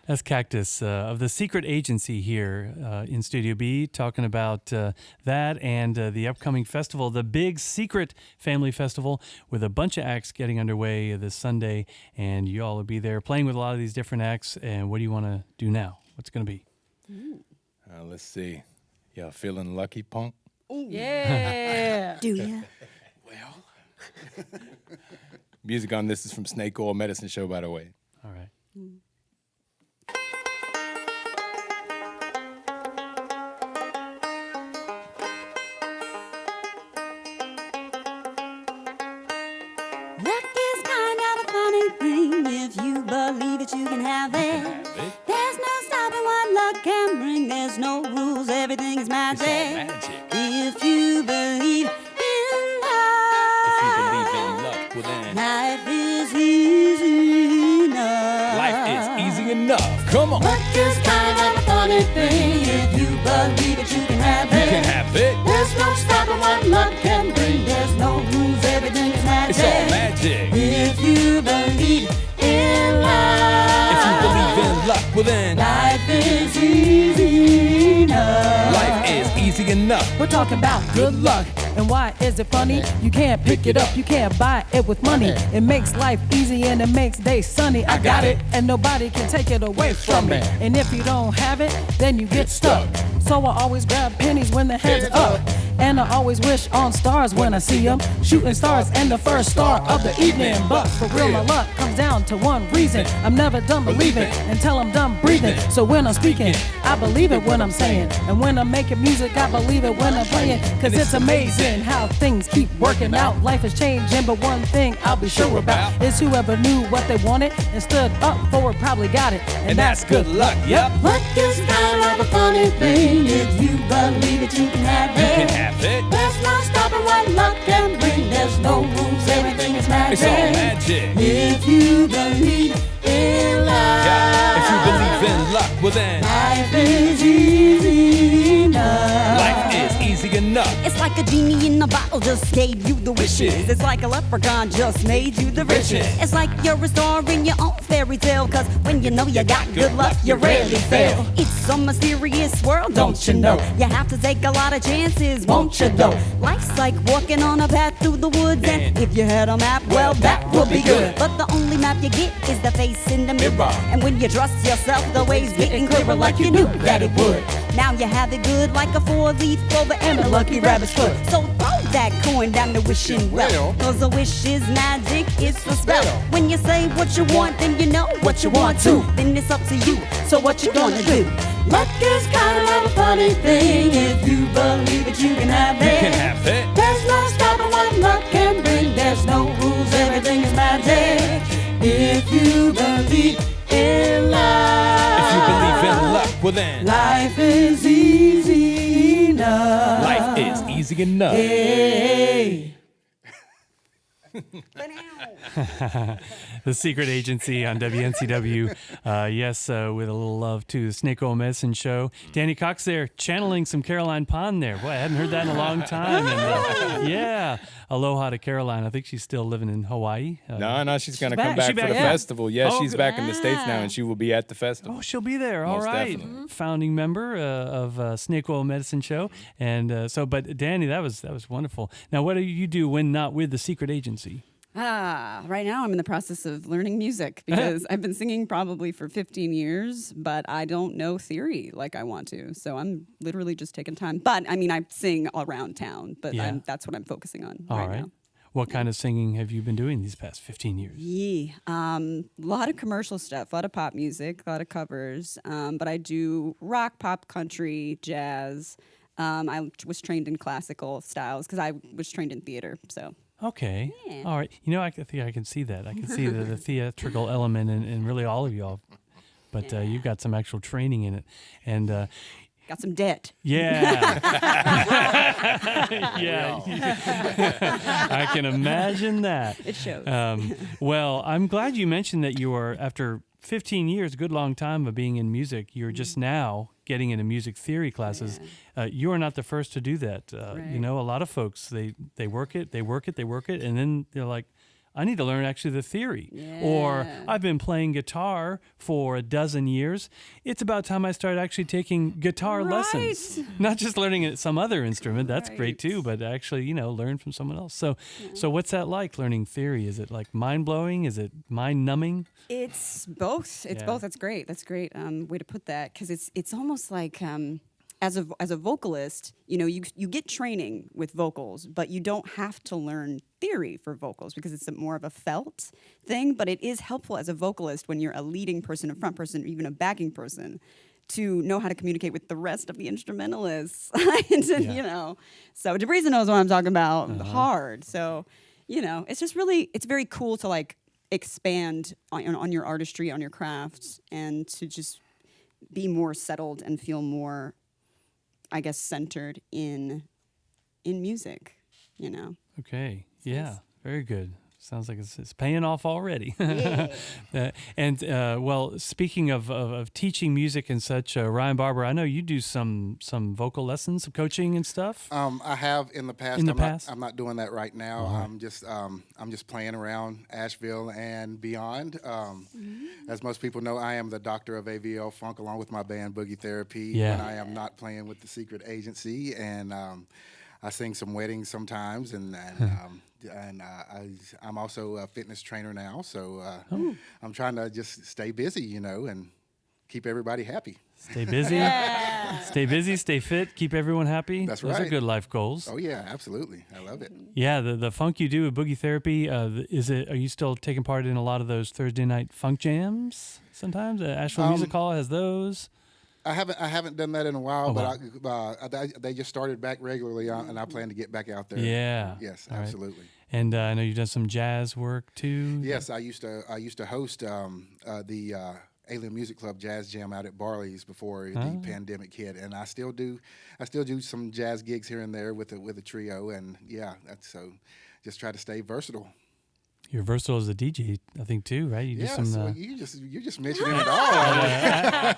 That's Cactus of the Secret Agency here in Studio B, talking about that and the upcoming festival, the Big Secret Family Festival, with a bunch of acts getting underway this Sunday, and you all will be there playing with a lot of these different acts. And what do you want to do now? What's it going to be? Let's see. Y'all feeling lucky, punk? Ooh. Yeah. Do ya? Well. Music on this is from Snake Oil Medicine Show, by the way. All right. Luck is kind of a funny thing. If you believe it, you can have it. There's no stopping what luck can bring. There's no rules, everything is magic. It's all magic. If you believe in luck, If you believe in luck, well then life is easy enough. life is easy enough. Come on. Luck is kind of a funny thing. If you believe it, you can have it. You can have it. There's no stopping what luck can bring. There's no rules, everything is magic. It's all magic. If you believe in love, If you believe in luck, well then life is easy enough. life is easy enough. We're talking about good luck. And why is it funny? You can't pick it up, you can't buy it with money. It makes life easy and it makes days sunny. I got it, and nobody can take it away from me. And if you don't have it, then you get stuck. So I always grab pennies when the head's up. And I always wish on stars when I see them. Shooting stars and the first star of the evening. But for real, my luck comes down to one reason. I'm never done believing until I'm done breathing. So when I'm speaking, I believe it when I'm saying. And when I'm making music, I believe it when I'm playing. Cause it's amazing how things keep working out. Life is changing, but one thing I'll be sure about is whoever knew what they wanted and stood up for it probably got it. And that's good luck. Yep. Luck is kind of a funny thing. If you believe it, you can have You it. can have it. There's no stopping what luck can bring. There's no rules, everything is magic. It's all magic. If you believe in love, Yeah. If you believe in luck, well then life is easy enough. life is easy enough. It's like a genie in a bottle just gave you the wishes. It's like a leprechaun just made you the richest. It's like you're a star in your own fairy tale. Cause when you know you got good luck, you rarely fail. It's a mysterious world, don't you know? You have to take a lot of chances, won't you though? Life's like walking on a path through the woods. And if you had a map, well that would be good. But the only map you get is the face in the mirror. And when you trust yourself, the way's getting clearer like you knew that it would. Now you have it good like a four-leaf clover and a lucky rabbit's foot. So throw that coin down the wishing well. Cause a wish is magic, it's a spell. When you say what you want, then you know what you want to. Then it's up to you, so what you gonna do? Luck is kind of a funny thing. If you believe it, you can have it. You can have it. There's no stopping what luck can bring. There's no rules, everything is magic. If you believe in love, If you believe in luck, well then life is easy enough. life is easy enough. Hey. The Secret Agency on WNCW. Yes, with a little love to the Snake Oil Medicine Show. Danny Cox there, channeling some Caroline Pond there. Boy, I hadn't heard that in a long time. And, yeah, aloha to Caroline. I think she's still living in Hawaii. No, she's going to She's come back. back She for back, the yeah. festival. Yeah, Oh, she's good. back in the States now, and she will be at the festival. Oh, she'll be there. All Most right. definitely. Founding member of Snake Oil Medicine Show. And but Danny, that was wonderful. Now, what do you do when not with the Secret Agency? Right now I'm in the process of learning music because I've been singing probably for 15 years, but I don't know theory like I want to. So I'm literally just taking time. But I mean, I sing all around town, but Yeah. that's what I'm focusing on All right now. What kind of singing have you been doing these past 15 years? Yeah, a lot of commercial stuff, a lot of pop music, a lot of covers. But I do rock, pop, country, jazz. I was trained in classical styles because I was trained in theater. So Okay. Yeah. All right. You know, I think I can see that. I can see the theatrical element in really all of y'all. But you've got some actual training in it. And got some debt. yeah. Yeah. I can imagine that. It shows. Well, I'm glad you mentioned that you are, after 15 years, a good long time of being in music, you're just now getting into music theory classes. You are not the first to do that. You Right. know, a lot of folks, they work it, and then they're like, I need to learn actually the theory. Or Yeah. I've been playing guitar for a dozen years. It's about time I start actually taking guitar lessons. Not just learning some other instrument. That's great Right. too, but actually, learn from someone else. So what's that like, learning theory? Is it like mind-blowing? Is it mind-numbing? It's both. It's Yeah. both. That's great. That's a great way to put that, because it's almost like as a vocalist, you get training with vocals, but you don't have to learn theory for vocals because it's more of a felt thing. But it is helpful as a vocalist when you're a leading person, a front person, or even a backing person, to know how to communicate with the rest of the instrumentalists. So DeBreeza knows what I'm talking about hard. So, it's just really, it's very cool to like expand on your artistry, on your craft, and to just be more settled and feel more, I guess, centered in music, Okay. Yeah. Very good. Sounds like it's paying off already. Well, speaking of teaching music and such, Ryan Barber, I know you do some vocal lessons, some coaching and stuff. I have in the past. I'm not doing that right now. I'm just playing around Asheville and beyond. As most people know, I am the doctor of AVL funk along with my band Boogie Therapy. Yeah. When I am not playing with the Secret Agency, and I sing some weddings sometimes, and I'm also a fitness trainer now. So I'm trying to just stay busy, and keep everybody happy. Stay busy. Stay busy, stay fit, keep everyone happy. That's Those are right. good life goals. Oh yeah, absolutely. I love it. Yeah, the funk you do with Boogie Therapy, are you still taking part in a lot of those Thursday night funk jams sometimes? Asheville Music Hall has those. I haven't done that in a while, wow. but they just started back regularly, and I plan to get back out there. Yeah. Yes, All right. absolutely. And I know you've done some jazz work too. Yes, I used to host the Alien Music Club Jazz Jam out at Barley's before the pandemic hit, and I still do some jazz gigs here and there with a trio, and yeah, that's so. Just try to stay versatile. You're versatile as a DJ, I think too, right? You do Yeah, some so you just mentioning it all.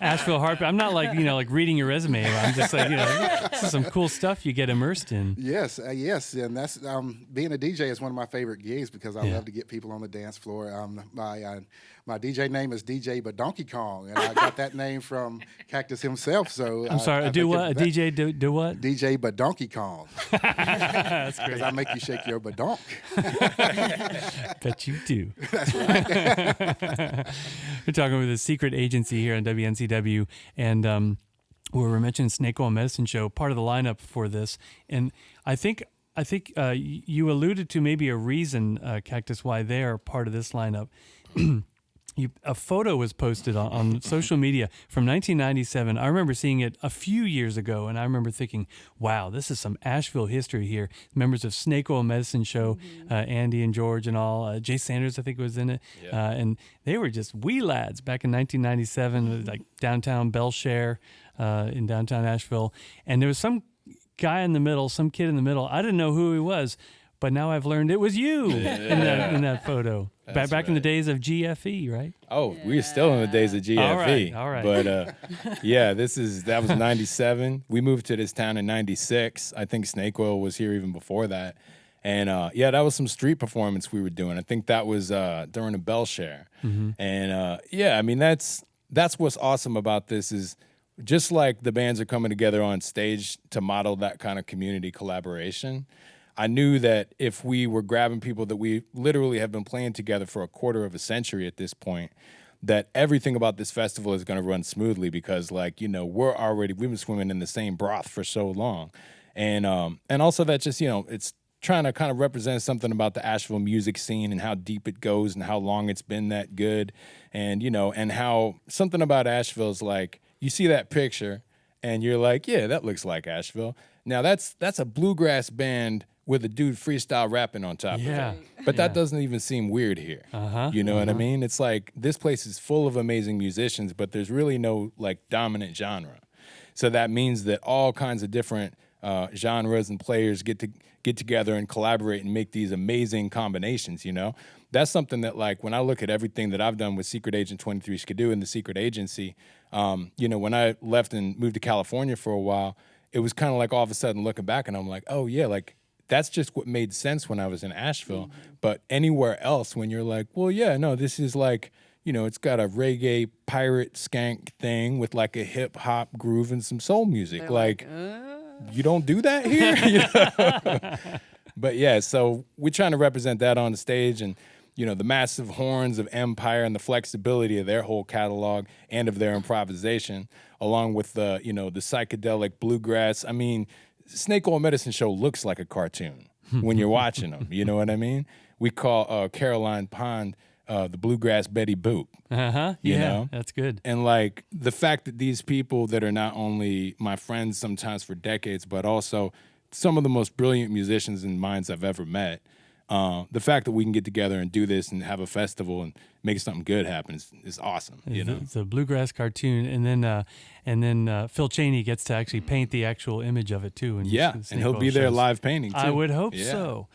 Asheville Harp. I'm not like like reading your resume. I'm just like this is some cool stuff you get immersed in. Yes, and that's being a DJ is one of my favorite gigs because I love to get people on the dance floor. My DJ name is DJ but Donkey Kong, and I got that name from Cactus himself. So I'm sorry. Do what? A DJ do what? DJ but Donkey Kong. That's great. Because I make you shake your badonk. Bet you do. That's right. We're talking with the Secret Agency here on WNCW, and we're mentioning Snake Oil Medicine Show, part of the lineup for this. And I think you alluded to maybe a reason, Cactus, why they are part of this lineup. A photo was posted on social media from 1997. I remember seeing it a few years ago, and I remember thinking, wow, this is some Asheville history here. Members of Snake Oil Medicine Show, Andy and George and all. Jay Sanders, I think, was in it. Yeah. And they were just wee lads back in 1997, like downtown Belshare in downtown Asheville. And there was some guy in the middle, some kid in the middle. I didn't know who he was, but now I've learned it was you in that photo. Back in the days of GFE, right? Oh, we're still in the days of GFE. All right. But yeah, that was 97. We moved to this town in 96. I think Snake Oil was here even before that. And that was some street performance we were doing. I think that was during a Belshare. Mm-hmm. And I mean, that's what's awesome about this is just like the bands are coming together on stage to model that kind of community collaboration. I knew that if we were grabbing people that we literally have been playing together for a quarter of a century at this point, that everything about this festival is going to run smoothly because, we've been swimming in the same broth for so long. And also that just, it's trying to kind of represent something about the Asheville music scene and how deep it goes and how long it's been that good. And, and how something about Asheville is like, you see that picture and you're like, yeah, that looks like Asheville. Now that's a bluegrass band with a dude freestyle rapping on top of it. But that doesn't even seem weird here. You know what I mean? It's like this place is full of amazing musicians, but there's really no dominant genre. So that means that all kinds of different genres and players get together and collaborate and make these amazing combinations, That's something that when I look at everything that I've done with Secret Agent 23 Skidoo and the Secret Agency, when I left and moved to California for a while, it was kind of all of a sudden looking back and I'm like, oh yeah, that's just what made sense when I was in Asheville. But anywhere else, when you're like, well, yeah, no, this is like, you know, it's got a reggae pirate skank thing with like a hip hop groove and some soul music. They're Like, you don't do that here? You know? But yeah, so we're trying to represent that on the stage, and you know, the massive horns of Empire and the flexibility of their whole catalog and of their improvisation, along with the, you know, the psychedelic bluegrass. I mean, Snake Oil Medicine Show looks like a cartoon when you're watching them. You know what I mean? We call Caroline Pond the bluegrass Betty Boop. Yeah, You know? that's good. And like the fact that these people that are not only my friends sometimes for decades, but also some of the most brilliant musicians and minds I've ever met. The fact that we can get together and do this and have a festival and make something good happen is awesome. You know, It's a bluegrass cartoon, and then Phil Cheney gets to actually paint the actual image of it too. yeah, and he'll be there live painting too. I would hope Yeah. so.